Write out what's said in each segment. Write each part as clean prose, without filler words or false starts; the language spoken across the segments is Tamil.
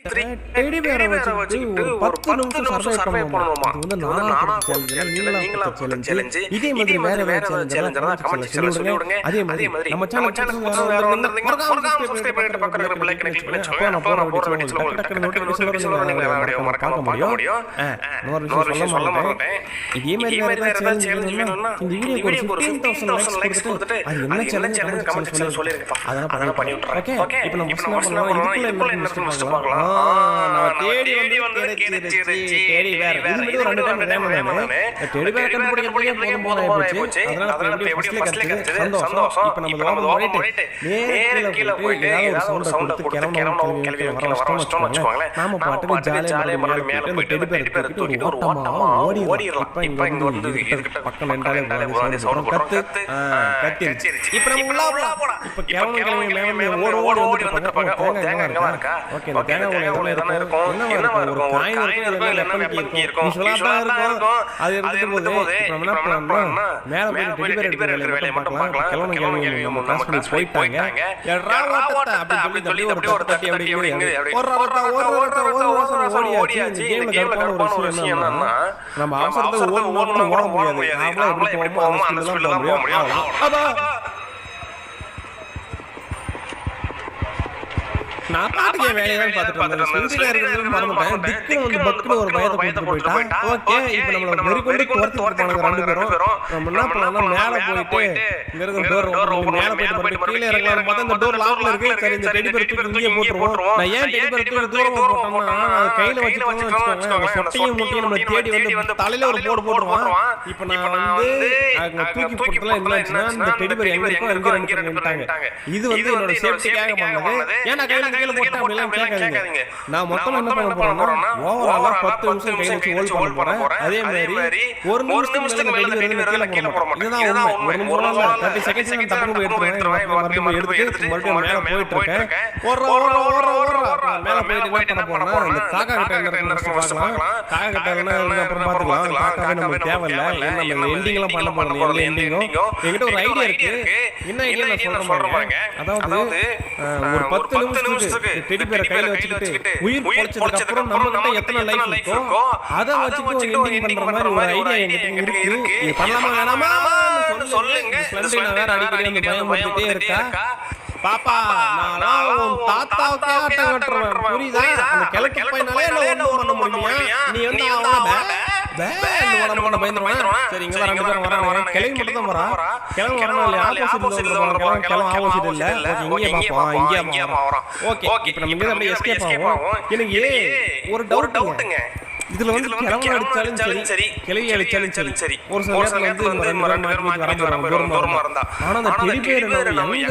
டெடி பேரை வச்சுக்கிட்டு ஒரு 10 நிமிஷம் சர்வை பண்ணணுமா? இது வந்து நானா நீங்களா சேலஞ்ச். இதே மாதிரி வேற வேற சேலஞ்ச் கமெண்ட் சொல்லுங்க. அதே மாதிரி நம்ம சேனல் வேற வந்திருந்தீங்க சப்ஸ்கிரைப் பண்ணிட்டு பக்கத்துல இருக்கிற பெல் ஐகானை கிளிக் பண்ணி வச்சுக்கோங்க. அப்போ நான் போற வீடியோஸ் உங்களுக்கு நோட்டிஃபிகேஷன் வரும். நீங்க மறக்காம பார்க்க முடியும். இன்னொரு விஷயம் சொல்ல மாட்டேன். இதே மாதிரி வேற சேலஞ்ச் வேணும்னா இந்த வீடியோக்கு ஒரு 15000 லைக்ஸ் கொடுத்துட்டு அது என்ன சேலஞ்ச் கமெண்ட் செக்ஷன்ல சொல்லிருங்க. அதெல்லாம் பண்ணி விட்டுறேன். ஓகே இப்போ நம்ம ஃபர்ஸ்ட் இதுக்குள்ள என்ன பார்க்கலாம். நான் தேடி வந்து கிடைச்சிருச்சு. தேடி வேற இது ஒரு 2 டைம் நானே தேடி வேற கண்டுபிடிக்கிறதுக்கே போச்சு. அதனால எப்படி ஃபர்ஸ்ட்ல கிடைச்சது சந்தோஷம். இப்போ நம்ம ஓடிட்டு நேரா கீழ போயிட்டு ஏதாவது ஒரு சவுண்ட் கொடுத்து கிளம்பணும் கேள்வி வர வச்சுக்கோங்களேன். நாம பாட்டுக்கு ஜாலியா மேல போயிட்டு தேடி பேர் தூக்கிட்டு ஒரு ஓட்டமா ஓடிறலாம். இப்போ இங்க வந்து இதுகிட்ட பக்கம் நின்றாலே ஒரு சவுண்ட் கத்து கத்திருச்சு. இப்போ நம்ம உள்ள போலாம். இப்போ கிளம்பி மேல ஓடி வந்து பாருங்க தேங்காய் இருக்கா. ஓகே இந்த தேங்காய் என்ன இருக்கும் ஒரு காயின் இருக்கும் லெமன் இருக்கும் யூசுவலா இருக்கும். அது எடுத்துட்டு போகுது. நம்ம என்ன பண்ணோம்னா மேல போய் டெடி பேர் எடுக்கிற வேலையை மட்டும் பார்க்கலாம். கிளம்பி நம்ம கிளாஸ் பண்ணி போயிட்டாங்க. ராவட்ட அப்படி சொல்லி ஒரு தட்டி அப்படி ஒரு ஓடியாச்சு. இந்த கேம்ல கரெக்டான ஒரு விஷயம் என்னன்னா நம்ம அவசரத்துக்கு ஓட முடியாது. நாமளே எப்படி போவோமோ அந்த ஸ்பீட்ல தான் போக முடியும். நான் பாட்டுக்கே வேலையெல்லாம் பார்த்துட்டு வந்தேன். ஸ்பீடா இருக்கிறது மறந்துட்டேன். திக்குன்னு வந்து பக்குன்னு ஒரு பயத்தை கொடுத்து போயிட்டான். ஓகே இப்போ நம்மள வெறி கொண்டு துரத்தி போறாங்க 2 பேரும். நம்ம என்ன பண்ணலாம் மேல போயிட்டு இங்க இருக்கிற டோர் மேல போயிட்டு கீழே இறங்கலாம். பார்த்தா இந்த டோர் லாக்ல இருக்கு. சரி இந்த டெடி பேர் தூக்கி இங்கே போட்டுருவோம். நான் ஏன் டெடி பேர் தூக்கி தூரமா போட்டோம்னா கையில வச்சுக்கோங்க. சொட்டையும் முட்டையும் நம்ம தேடி வந்து தலையில ஒரு போட்டுருவோம். இப்போ நான் வந்து தூக்கி போட்டதுல என்னாச்சுன்னா இந்த டெடி பேர் எங்க இருக்கோ அங்க 2 பேர் நின்னுட்டாங்க. இது வந்து என்னோட சேஃப்டிக்காக பண்ணது. ஏன்னா கையில போட்டா அப்படிலாம் கேட்காதீங்க. நான் மொத்தம் என்ன பண்ண போறேன்னா ஓவராலா 10 நிமிஷம் கையில வச்சு ஹோல்ட் பண்ண போறேன். அதே மாதிரி ஒரு நிமிஷத்துக்கு மேல வெளிய கீழ போற மாட்டேன். இதுதான் உண்மை. ஒரு நிமிஷம் 30 செகண்ட்ஸ் நான் தப்பு எடுத்துறேன். மறுபடியும் எடுத்து மறுபடியும் மேல போயிட்டு இருக்கேன். ஓர மேல போயிட்டு என்ன பண்ண போறேன்னா இந்த காக்கா கிட்ட என்ன பார்க்கலாம். காக்கா கிட்ட என்ன அப்புறம் பாத்துக்கலாம். காக்காவே நமக்கு தேவையில்லை. ஏன்னா நம்ம எண்டிங் எல்லாம் பண்ண போறோம். எங்க எண்டிங்கோ என்கிட்ட ஒரு ஐடியா இருக்கு. என்ன ஐடியா நான் சொல்றேன் பாருங்க. அதாவது ஒரு 10 நிமிஷத்துக்கு டெடி பேரை கையில வச்சுக்கிட்டு உயிர் பொழைச்சதுக்கு அப்புறம் நம்ம கிட்ட எத்தனை லைஃப் இருக்கோ அதை வச்சுட்டு எண்டிங் பண்ற மாதிரி ஒரு ஐடியா என்கிட்ட இருக்கு. இது பண்ணலாமா வேணாமா சொல்லுங்க. நான் வேற அடிக்கடி அந்த பயமுறுத்திட்டே இருக்கா. பாப்பா நான் தாத்தாவுக்கே ஆட்டம் கட்டுறேன். புரியுதா? அந்த கிழக்கு பையனாலே என்ன ஒண்ணும் பண்ண முடியுமா? நீ வந்து அவன பயந்துருவான். சரி இங்க 2 பேரும் வராங்க. கிளவி மட்டும் தான் வரா. கிளவி வரணும் இல்ல ஆப்போசிட்ல வரணும். கிளவி ஆப்போசிட் இல்ல. இங்கே பாப்போம். இங்கே வரான். ஓகே இப்போ நம்ம இங்க அப்படியே எஸ்கேப் ஆவோம். எனக்கு ஒரு டவுட்டுங்க. இதுல வந்து கிளவி அடிச்சாலும் சரி கிளவி அடிச்சாலும் சரி ஒரு சில நேரத்துல வந்து 2 பேர் தூரமா இருந்தா ஆனா அந்த டெடி பேர் எங்க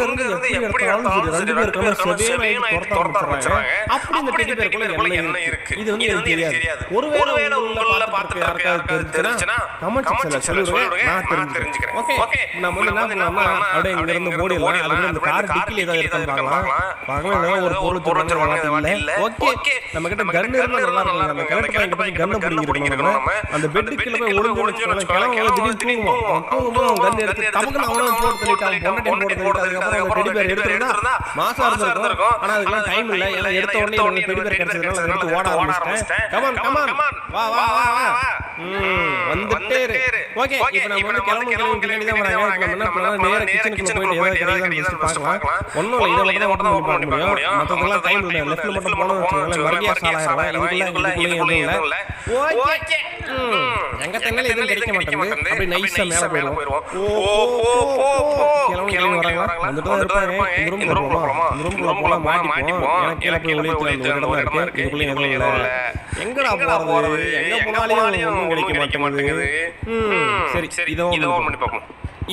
இருந்து எப்படி எடுத்தாலும் சரி 2 பேர் கலர் சேமே துரத்துறாங்க. அப்படி இந்த டெடி பேருக்குள்ள என்ன இருக்கு இது வந்து எனக்கு தெரியாது. ஒருவேளை உங்கள பார்த்து யாருக்காவது தெரிஞ்சுனா கமெண்ட் செக்ஷன்ல சொல்லுங்க. நான் தெரிஞ்சுக்கிறேன். ஓகே நம்ம என்ன பண்ணலாம்னா அப்படியே இங்க இருந்து ஓடிடலாம். அதுக்கு இந்த கார் டிக்கில ஏதாவது இருக்கான்னு பார்க்கலாம். ஒரு பொருள் தூரஞ்சு இல்ல. ஓகே நம்ம கிட்ட கன் இருந்தா நல்லா இருக்கும். அந்த கரெக்ட் கண்ண புடிங்கிட்டு நம்ம அந்த பெட்டுக்குள்ள போய் ஒளிஞ்சு கிளம்ப திடீர்னு தூங்கும்போது கன் எடுத்து தமக்கு அவன போட்டு தள்ளிட்டான். பொண்ணு போட்டு அதுக்கு அப்புறம் டெடி பேர் எடுத்துறதா மாசா இருந்திருக்கும். ஆனா அதுக்கு டைம் இல்ல. எல்லாம் எடுத்த உடனே ஒரு டெடி பேர் கிடைச்சதுனால அதை எடுத்து ஓட ஆரம்பிச்சிட்டேன். கமான் வா வந்துட்டே இரு. ஓகே இப்போ நம்ம வந்து கிளம்பி பின்னாடி தான் வராங்க. நம்ம என்ன பண்ணலாம் நேரா கிச்சனுக்குள்ள போய் ஏதாவது கிடைக்குதான்னு பார்க்கலாம். ஒண்ணும் இல்ல இதெல்லாம் மட்டும் ஓட முடியும். மத்ததெல்லாம் டைம் இல்ல. லெஃப்ட்ல மட்டும் போனா வச்சுக்கோங்க மறுபடியும் சாலாயிரலாம். இதுக்குள்ள எதுவும் இல்ல. ஓகே எங்க தென்னல எதுவும் கிடைக்க மாட்டேங்குது. அப்படி நைஸா மேல போயிடுவோம். கிளம்பி வராங்க. வந்துட்டு இருப்பாங்க. ரூம்ல போலாம் மாட்டிப்போம். எனக்கு கீழே போய் ஒளிச்சு அந்த இடமா இருக்கு. இதுக்குள்ள எதுவும் இல்ல. எங்கடா போறது? எங்க போனாலும் ஒண்ணும் கிடைக்க மாட்டேங்குது. சரி இத பண்ணி பாப்போம்.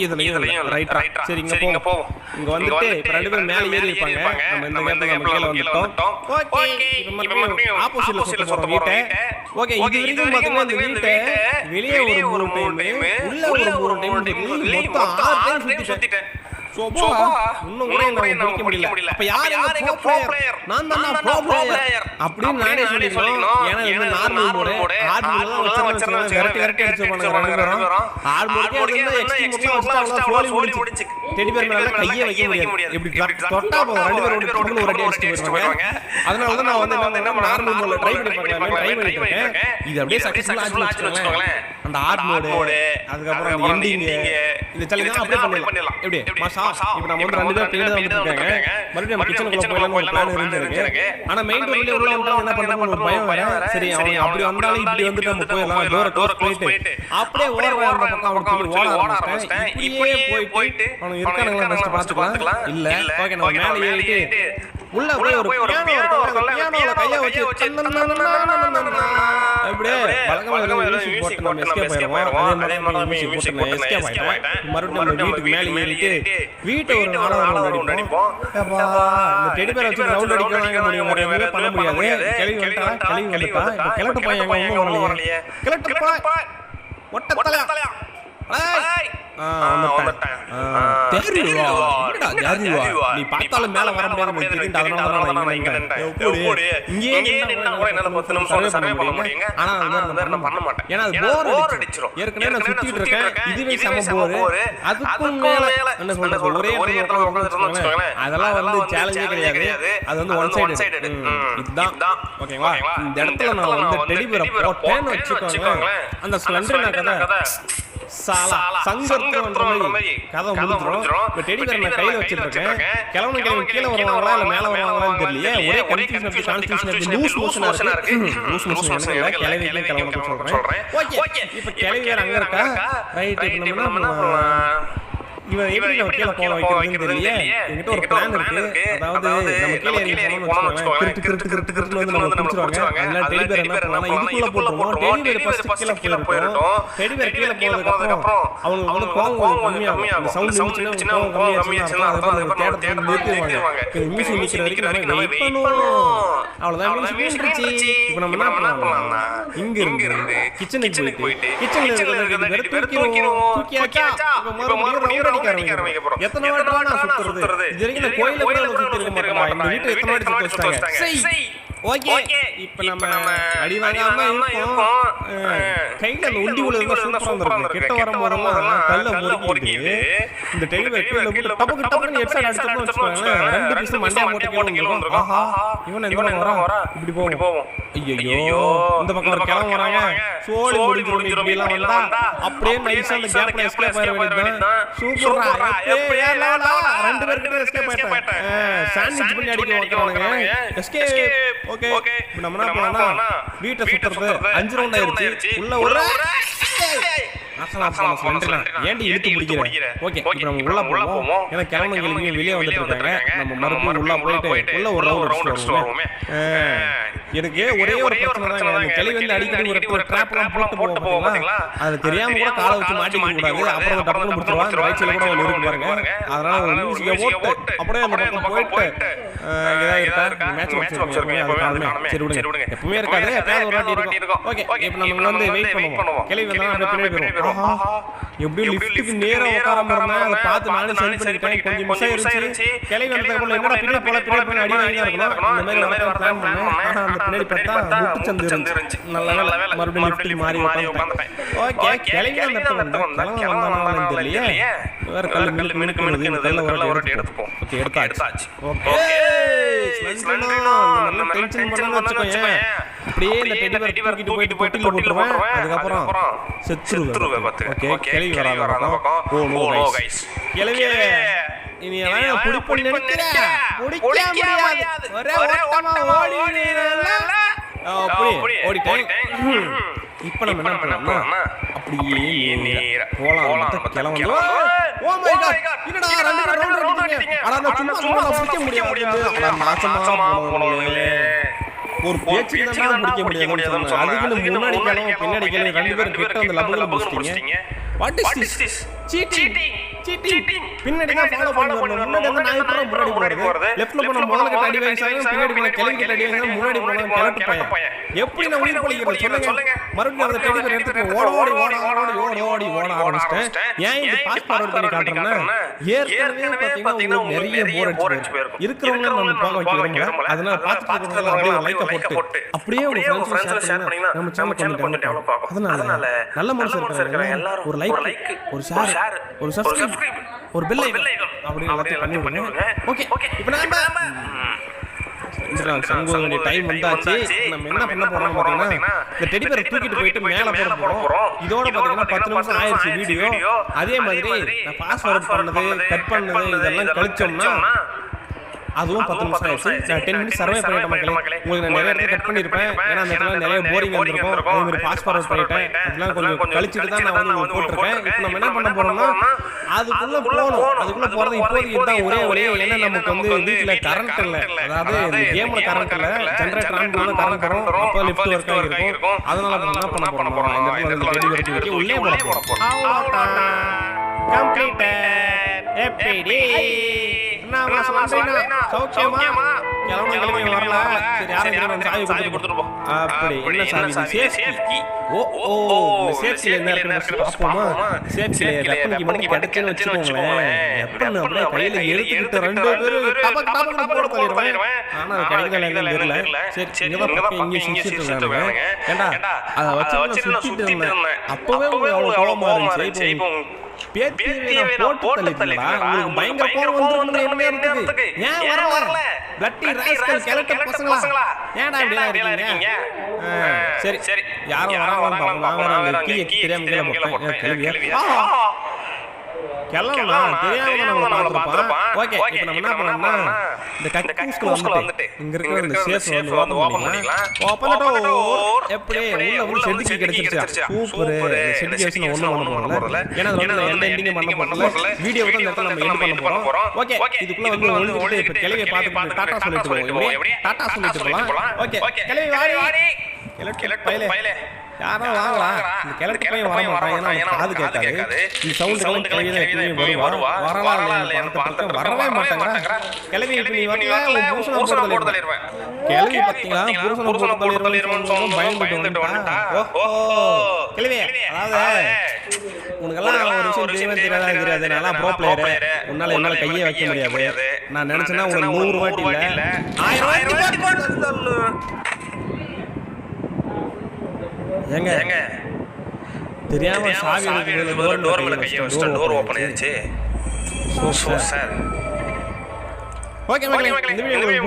இதுலயும் ரைட் சரி இங்க போவோம். இங்க வந்துட்டு இப்ப 2 பேர் மேல ஏறி இருப்பாங்க. நம்ம இந்த கேப்ல நம்ம கீழ வந்துட்டோம். ஓகே இப்போ மறுபடியும் ஆப்போசிட்ல சுத்த போறோம் வீட்டை. ஓகே இது வரைக்கும் பாத்தீங்கன்னா இந்த வீட்டை வெளியே ஒரு 3 டைம் உள்ள ஒரு 3 டைம் மொத்தம் 6 டைம் சுத்திட்டேன். இன்னும் கூட என்ன பிடிக்க முடியல. அப்ப யாரு ப்ரோ பிளேயர்? நான் தான் ப்ரோ பிளேயர் அப்படின்னு நானே சொல்லிக்கணும். ஏன்னா இது நார்மல் மோட். ஹார்ட் மோட்ல வச்சறேன் விரட்டி அடிச்சு போறாங்க ரெண்டு பேரும். ஹார்ட் மோட்ல வந்து எக்ஸ்ட்ரீம் மோட்ல வச்சா ஃப்ளோலி முடிச்சு டெடி பேர் மேல கையே வைக்க முடியாது. இப்படி தொட்டா போதும் ரெண்டு பேரும் ஒரு அடி அடிச்சு போறாங்க. அதனால தான் நான் வந்து என்ன நார்மல் மோட்ல ட்ரை பண்ணிட்டு இருக்கேன். இது அப்படியே சக்சஸ்ஃபுல்லா ஆச்சு வெச்சுக்கோங்களேன். அந்த ஹார்ட் மோட் அதுக்கு அப்புறம் எண்டிங் இது சல்லினா அப்படியே பண்ணிடலாம். எப்படி மாஷா இப்போ நம்ம வந்து ரெண்டு பேரும் தேடி தான் வந்துட்டாங்க. மறுபடியும் நம்ம கிச்சனுக்குள்ள போயிடலாம் ஒரு பிளான் இருந்துருக்கு. ஆனா மெயின் டோர்ல உள்ள வந்தா என்ன பண்றோம் ஒரு பயம் வர. சரி அவன் அப்படி வந்தாலும் இப்படி வந்து நம்ம போயிடலாம். டோரை க்ளோஸ் பண்ணிட்டு அப்படியே ஓடுற அந்த பக்கம் அவன் சொல்லி ஓட ஆரம்பிச்சேன். இப்படியே போயிட்டு அவன் இருக்கானுங்களா ஃபர்ஸ்ட் பாத்துக்கலாம். இல்ல ஓகே நம்ம மேலே ஏறிட்டு உள்ள போய் ஒரு பியானோல கைய வச்சு அப்படியே வழக்கமா மியூசிக் போட்டு நம்ம எஸ்கேப் ஆயிடுவோம். அதே மாதிரி மியூசிக் போட்டு எஸ்கேப் ஆயிட்டேன். மறுபடியும் நம்ம வீட்டுக்கு மேலே ஏறிட்டு வீட்டை ஒரு ரவுண்ட் அடிப்போம். இந்த டெடி பேரை வச்சு ரவுண்ட் அடிக்க முடியாது, பண்ண முடியாது. கிளவி வந்துட்டா இப்ப கிளட்டு போய் எங்க ஒண்ணும் வரலையே. கிளட்டு போய் ஒட்டத்தலையா நீ பார்த்தாலும் மேல வர முடியாது. அதெல்லாம் வந்து சேலஞ்சே கிடையாது. அது வந்து ஒன் சைடு. இதுதான் ஓகேவா? இந்த இடத்துல நான் வந்து டெடி பேரை போட்டேன்னு வச்சுக்கோங்க. அந்த ஸ்ப்ளெண்டர் கதை சாலா சங்கர்ன்ற மாதிரி கதை முடிஞ்சிரும். இப்ப டெடி பேரை நான் கையில வச்சிருக்கேன். கிளம்பு கீழே வருவாங்களா இல்ல மேல வருவாங்களான்னு தெரியல. ஒரே கன்ஃபியூஷன் லூஸ் மோஷனா இருக்கு. லூஸ் மோஷன் இல்ல கிளவில கிளம்பு சொல்றேன். ஓகே இப்ப கிளவி வேற அங்க இருக்கா. ரைட் இப்ப நம்ம இவன் எப்படி நம்ம கீழே போக வைக்கிறதுன்னு தெரியல. என்கிட்ட ஒரு பிளான் இருக்கு. அதாவது நம்ம கீழே ஏறி போனோம்னு வச்சுக்கோங்க. கிரிட்டு வந்து நம்ம பிடிச்சிருவாங்க. அதனால டெடி பேர் என்ன பண்ணலாம் இதுக்குள்ள போட்டுருவோம். டெடி பேர் ஃபர்ஸ்ட் கீழே போயிடும். டெடி பேர் கீழே போனதுக்கு அப்புறம் அவங்க வந்து கோவம் கம்மியாகும். அந்த சவுண்ட் நின்னுச்சுன்னா கோவம் கம்மியாச்சுன்னா அதுக்கு நம்ம தேட நிறுத்திடுவாங்க. மியூசிக் நிக்கிற வரைக்கும் நம்ம வெயிட் பண்ணுவோம். அவ்வளவுதான் மியூசிக் நின்றுச்சு. இப்போ நம்ம என்ன பண்ணலாம்னா இங்க இருந்து கிச்சனுக்கு போயிட்டு கிச்சன்ல இருக்கிற தூக்கியாச்சா இப்போ மறுபடியும் எத்தனை வாட்டி நான் சுத்துறது இது வரைக்கும் கோயில கூட சுத்தி இருக்க மாட்டேன். இந்த வீட்டை எத்தனை வாட்டி சுத்தி வச்சாங்க. ஓகே இப்போ நம்ம அடி வாங்காம இருக்கோம். கையில அந்த உண்டி உள்ள சூப்பரா இருக்கு. கிட்ட வரும்போதெல்லாம் கல்ல முறுக்கிட்டு இந்த டெடி பேர் கீழ போட்டு டபக்கு ஹெட்செட் அடிச்சோம்னு வச்சுக்கோங்க. ரெண்டு பீஸ் மண்டையா போட்டு கீழ வந்துரும். ஆஹா இவன் என்ன வரா இப்படி போவோம். ஐயோ இந்த பக்கம் ஒரு கிளம்ப வராங்க. சோலி முடிஞ்சிரும். இப்படி எல்லாம் வந்தா அப்படியே நைஸா அந்த கேப்ல எஸ்கேப் ஆயிர வேண்டியதுதான். சூப்பரா எப்படியே லாலா ரெண்டு பேர் கிட்ட எஸ்கேப் ஆயிட்டாங்க. சாண்ட்விச் பண்ணி அடிக்க வைக்கறானுங்க. எஸ்கேப் ஓகே நம்ம என்ன பண்ணலாம் வீட்டை சுத்துறது 5 ரவுண்ட் ஆயிருச்சு. உள்ள ஒரு ஏன்டி இழுத்து பிடிக்கிற. ஓகே இப்போ நம்ம உள்ள போவோம். ஏன்னா கிளம்புங்க வெளியே வந்துட்டு இருக்காங்க. நம்ம மறுபடியும் உள்ள போயிட்டு உள்ள ஒரு ரவுண்ட் அடிச்சுட்டு வருவோமே. எனக்கு ஒரே ஒரு பிரச்சனை தான். கிளவி வந்து அடிக்கடி ஒரு ட்ராப்லாம் போட்டு போவோம் பாத்தீங்களா. அது தெரியாம கூட காலை வச்சு மாட்டிக்க கூடாது. அப்புறம் டப்புன்னு முடிச்சிருவா. அந்த ரைட் சைடுல கூட ஒன்னு இருக்கு பாருங்க. அதனால ஒரு மியூசிக்கை போட்டு அப்படியே அந்த பக்கம் போயிட்டு இதா இருக்கா மேட்ச் வச்சிருக்கோம். அது காரணமே சரி விடுங்க. எப்பவுமே இருக்காது. எப்பயாவது ஒரு வாட்டி இருக்கும். ஓகே இப்போ நம்ம வந்து வெயிட் பண்ணுவோம். கிளவி வந்தா அப்படியே பின்னாடி போறோம். எப்படியும் லிஃப்ட்டுக்கு நேரா உட்காராம இருந்தா அதை பார்த்து நானும் சென்ட் பண்ணிட்டேன். கொஞ்சம் மிஸ் ஆயிருச்சு. கிளவி வந்ததுக்குள்ள என்னடா பின்னாடி போல அடி வாங்கி இருக்கணும். இந்த மாதிரி ஒரு பிளான் பண்ணேன். ஆனா அந்த பின்னாடி பார்த்தா முட்டு சந்து இருந்துச்சு. நல்ல வேளை மறுபடியும் லிஃப்ட் மாறி உட்கார்ந்துட்டேன். ஓகே கிளவி அந்த கிளவி வந்தானாலும் தெரியலையே. வேற கல்லு மினுக்கு கல்ல ஒரு எடுத்துப்போம். ஓகே எடுத்தாச்சு. ஓகே நல்ல டென்ஷன் பண்ணாம வச்சுக்கோங்க. அப்படியே இந்த டெடி பேர் தூக்கிட்டு போயிட்டு பொட்டில போட்டுருவேன். அதுக்கப்புறம் செத்துருவேன். ஓகே கிளவி வராத பக்கம். ஓ நோ கைஸ் கிளவியே இனி எல்லாம் புடிப்பண்ணி நினைக்கிறேன். புடிக்க முடியாது. ஒரே ஓட்டமா ஓடினேல. அப்படியே ஓடிட்டேன். இப்போ நம்ம என்ன பண்ணலாம்னா அப்படியே நேரா போலாம். கிளம்பி ஓ மை காட் என்னடா ரெண்டு ரவுண்ட் அடிச்சீங்க. அட நான் சும்மா பிடிக்க முடியாது. அட நாசமா போனவங்களே. ஒரு பேச்சுக்கு தான் பிடிக்க முடியாதுன்னு சொன்னாங்க. அதுக்கு முன்னாடி கிளம்பி பின்னாடி கிளம்பி ரெண்டு பேரும் கிட்ட வந்து லபுல முடிச்சிட்டீங்க. What is this seating seating பின்னாடி தான் ஃபாலோ பண்ணுவாங்க முன்னாடி வந்து நாய் போற முன்னாடி போறது லெஃப்ட்ல போன முதல்ல அடி வாங்கிட்டாங்க பின்னாடி போன கிளம்பி அடி வாங்கிட்டாங்க முன்னாடி போன கிளம்பி பையன் எப்படி நான் உயிர் பழிக்கிறது சொல்லுங்க மறுபடியும் அந்த டெடி பேர் எடுத்து ஓடி ஆரம்பிச்சிட்டேன் ஏன் இது பாஸ் ஃபார்வர்ட் பண்ணி காட்டுறேன்னா ஏற்கனவே பாத்தீங்கன்னா நிறைய போர் அடிச்சு போயிருக்கும் இருக்கிறவங்க நம்ம பார்க்க வைக்கிறோம் அதனால பார்த்துட்டு அப்படியே லைக் போட்டு அப்படியே ஒரு ஃப்ரெண்ட்ஸ் ஷேர் பண்ணீங்கன்னா நம்ம சேனல் கொஞ்சம் டெவலப் ஆகும் அதனால நல்ல மனசு இருக்கிறவங்க எல்லாரும் ஒரு லைக் ஒரு ஷேர் ஒரு சப்ஸ்கிரைப் ஒரு பெல் ஐகான் அப்படி எல்லாத்தையும் பண்ணி விடுங்க ஓகே இப்போ நாம சங்கோடைய டைம் வந்தாச்சு நம்ம என்ன பண்ண போறோம் பாத்தீங்கன்னா இந்த டெடி பேரை தூக்கிட்டு போயிட்டு மேல போட போறோம் இதோட பாத்தீங்கன்னா 10 நிமிஷம் ஆயிருச்சு வீடியோ அதே மாதிரி நான் பாஸ்வேர்ட் பண்ணது கட் பண்ணது இதெல்லாம் கழிச்சோம்னா அதுவும் 10 நிமிஷம் ஆயிடுச்சு நான் 10 மினிட்ஸ் சர்வே பண்ணிட்டேன் மக்களே உங்களுக்கு நான் நிறைய இடத்துல கட் பண்ணிருப்பேன் ஏன்னா அந்த இடத்துல நிறைய போரிங் வந்திருக்கும் அதே மாதிரி பாஸ் ஃபார்வர்ட் பண்ணிட்டேன் அதெல்லாம் கொஞ்சம் கழிச்சிட்டு தான் நான் வந்து போட்டுருக்கேன் இப்போ நம்ம என்ன பண்ண போறோம்னா அதுக்குள்ள போறது இப்போதைக்கு தான் ஒரே வழியே ஏன்னா நமக்கு வந்து வீட்டுல கரண்ட் இல்ல அதாவது இந்த கேம்ல கரண்ட் இல்ல ஜெனரேட்டர் ஆன் பண்ணா கரண்ட் வரும் அப்போ லிஃப்ட் ஒர்க் ஆகிருக்கும் அதனால நம்ம என்ன பண்ண போறோம் இந்த இடத்துல டெடி வெட்டி உள்ளே போட போறோம் கம்ப்ளீட்டட் எப்படி நான் சொல்றேன்னா சௌக்கியமா கிளம்பி வரல சரி யாரும் சாவி கொடுத்துட்டு போ அப்படி என்ன சாவி சேஃப்டி ஓ சேஃப்டி என்ன இருக்குன்னு பாப்போமா சேஃப்டி வெப்பனுக்கு மட்டும் கிடைச்சேன்னு வெச்சுக்கோங்களேன் வெப்பன் அப்படியே கையில எடுத்துக்கிட்டு ரெண்டு பேரும் டபக் போட போயிடுவேன் ஆனா கிடைக்கல தெரியல சரி இங்க தான் இங்க சுத்திட்டு இருக்காங்க ஏண்டா அத வச்சு சுத்திட்டு இருந்தேன் அப்பவே உங்களுக்கு அவ்வளவு கோவமா இருந்துச்சு இப்போ பேத்தியே போட்டு தள்ளிட்டா உங்களுக்கு பயங்கர கோவம் வந்து என்ன இருக்குது ஏன் வரல பிளட்டி ராஸ்கல் ஸ்கெலட்டன் பசங்களா ஏன்டா இப்படி இருக்கீங்க சரி யாரோ வராங்க வாங்குறாங்க கீ தெரியாம கீழ போட்டேன் கேள்வியா கெல்லனா தெரியாம நம்ம பாத்துறோம் ஓகே இப்போ நம்ம என்ன பண்ணோம்னா இந்த கக்கூஸ்க்குள்ள வந்துட்டு இங்க இருக்கிற இந்த சேஸ் வந்து ஓபன் பண்ணிக்கலாம் ஓபன் டோர் எப்படி உள்ள செடிக்கு கிடைச்சிருச்சு சூப்பர் செடிகேஷன் ஒண்ணு பண்ண போறல ஏன்னா அதுல எந்த எண்டிங் பண்ண போறல வீடியோ வந்து இந்த நம்ம எண்ட் பண்ண போறோம் ஓகே இதுக்குள்ள வந்து ஒளிஞ்சிட்டு இப்ப கிளவியை பார்த்து டாடா சொல்லிட்டு போவோம் டாடா சொல்லிட்டு போலாம் ஓகே கிளவி வாடி எலக்ட்ரிக் பைலே யாரோ வாங்கலாம் இந்த கிழக்கு பையன் வர மாட்டான் ஏன்னா காது கேட்காது இந்த சவுண்ட் கிளவி வருவா வரலாம் வரவே மாட்டாங்க கிளவி இப்ப நீ வரல புருஷனை போட்டு தள்ளிடுவேன் கிளவி பாத்தீங்களா புருஷனை போட்டு தள்ளிடுவேன் பயந்துட்டு வந்துட்டா கிளவி அதாவது உனக்கெல்லாம் ஒரு விஷயம் தெரியாது நல்லா ப்ரோ பிளேயர் உன்னால என்னால கையே வைக்க முடியாது நான் நினைச்சேன்னா உனக்கு 100 வாட்டி இல்ல 1000 வாட்டி போட்டு தள்ளு ஏங்க தெரியாம சாவி டோர்ல கைய வச்சிட்டு டோர் ஓபன் ஆயிடுச்சு சோ சார் ஓகே மக்களே இந்த வீடியோ